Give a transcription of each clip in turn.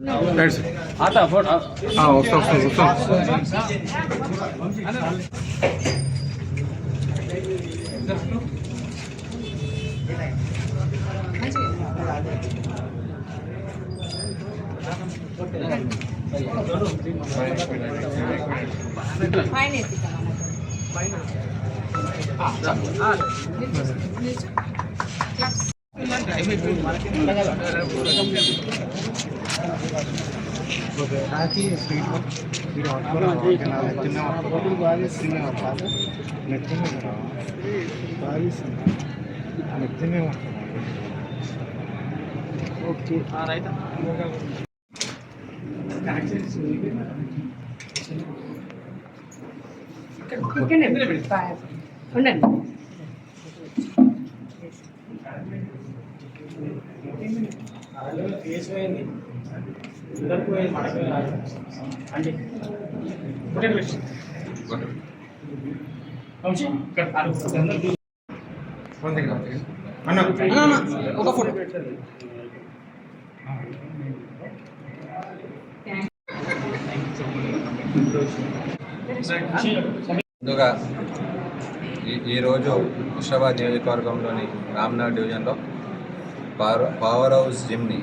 आता फोटो ఉండండి. ఒక ఫోటో ముందుగా ఈరోజు హుస్నాబాద్ నియోజకవర్గంలోని రామ్నగర్ డివిజన్లో పవర్ హౌస్ జిమ్ని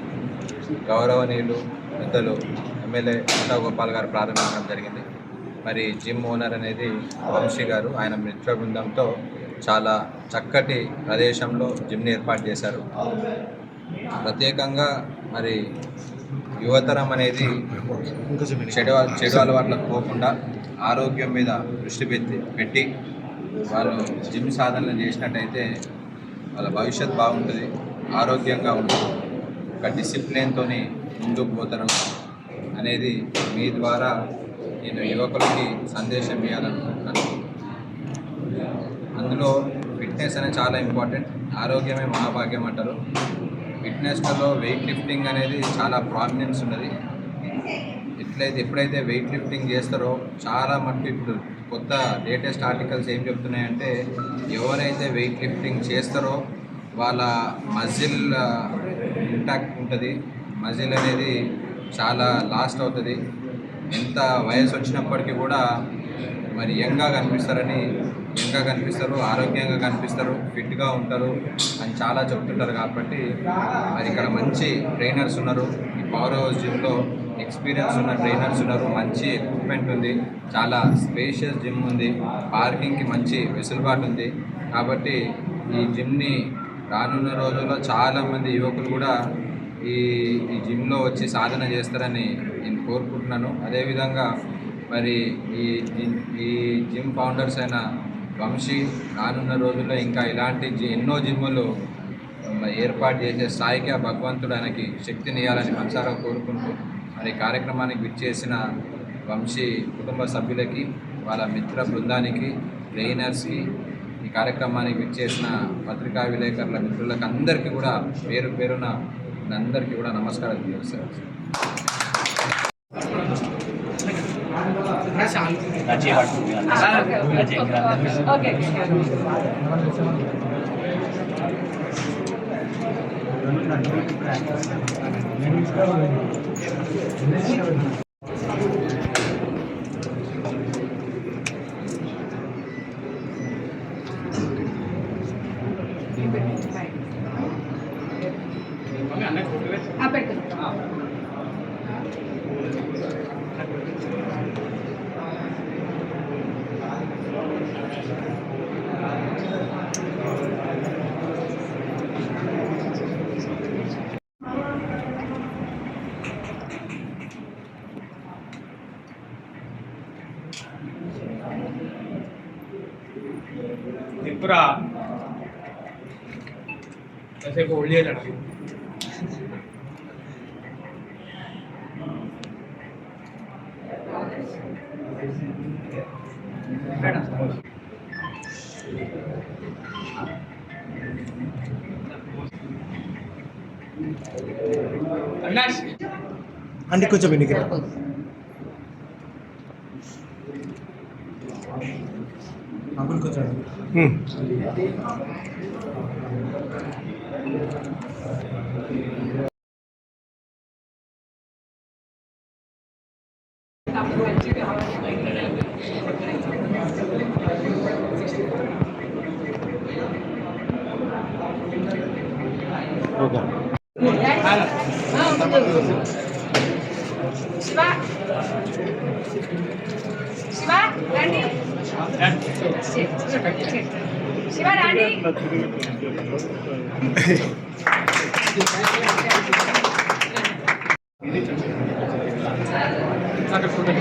గౌరవనీయులు పెద్దలు ఎమ్మెల్యే కొండా గోపాల్ గారు ప్రారంభించడం జరిగింది. మరి జిమ్ ఓనర్ అనేది వంశీ గారు ఆయన మిత్ర బృందంతో చాలా చక్కటి ప్రదేశంలో జిమ్ని ఏర్పాటు చేశారు. ప్రత్యేకంగా మరి యువతరం అనేది చెడు అలవాట్లకు పోకుండా ఆరోగ్యం మీద దృష్టి పెట్టి వాళ్ళు జిమ్ సాధనలు చేసినట్టయితే వాళ్ళ భవిష్యత్ బాగుంటుంది, ఆరోగ్యంగా ఉంటుంది, ఒక డిసిప్లిన్తో ముందుకు పోతారు అనేది మీ ద్వారా నేను యువకులకి సందేశం ఇవ్వాలనుకుంటున్నాను. అందులో ఫిట్నెస్ అనేది చాలా ఇంపార్టెంట్. ఆరోగ్యమే మహాభాగ్యం అంటారు. ఫిట్నెస్లలో వెయిట్ లిఫ్టింగ్ అనేది చాలా ప్రామినెన్స్ ఉన్నది. ఎప్పుడైతే వెయిట్ లిఫ్టింగ్ చేస్తారో చాలా మటుకు ఇప్పుడు కొత్త లేటెస్ట్ ఆర్టికల్స్ ఏం చెప్తున్నాయంటే ఎవరైతే వెయిట్ లిఫ్టింగ్ చేస్తారో వాళ్ళ మజిల్ ఇంటాక్ట్ ఉంటుంది, మజిల్ అనేది చాలా లాస్ట్ అవుతుంది. ఎంత వయసు వచ్చినప్పటికీ కూడా మరి యంగ్గా కనిపిస్తారు, ఆరోగ్యంగా కనిపిస్తారు, ఫిట్గా ఉంటారు అని చాలా చెప్తుంటారు. కాబట్టి మరి ఇక్కడ మంచి ట్రైనర్స్ ఉన్నారు. ఈ పవర్ హౌస్ జిమ్లో ఎక్స్పీరియన్స్ ఉన్న ట్రైనర్స్ ఉన్నారు, మంచి ఎక్విప్మెంట్ ఉంది, చాలా స్పేషియస్ జిమ్ ఉంది, పార్కింగ్కి మంచి వెసులుబాటు ఉంది. కాబట్టి ఈ జిమ్ని రానున్న రోజుల్లో చాలామంది యువకులు కూడా ఈ జిమ్లో వచ్చి సాధన చేస్తారని నేను కోరుకుంటున్నాను. అదేవిధంగా మరి ఈ జిమ్ ఫౌండర్స్ అయిన వంశీ రానున్న రోజుల్లో ఇంకా ఇలాంటి ఎన్నో జిమ్ములు ఏర్పాటు చేసే స్థాయికి ఆ భగవంతుడు ఆయనకి శక్తిని ఇవ్వాలని మనసారా కోరుకుంటూ మరి కార్యక్రమానికి విచ్చేసిన వంశీ కుటుంబ సభ్యులకి, వాళ్ళ మిత్ర బృందానికి, ట్రైనర్స్కి, ఈ కార్యక్రమానికి విచ్చేసిన పత్రికా విలేకరుల మిత్రులకు అందరికీ కూడా పేరు పేరున అందరికీ కూడా నమస్కారం తెలియజేస్తారు. त्रिपुरा ऐसे को उड़िए लड़की అండి కొంచెం వెనక్కి అంకుల్ కొంచెం శివ రాణి ఫోటో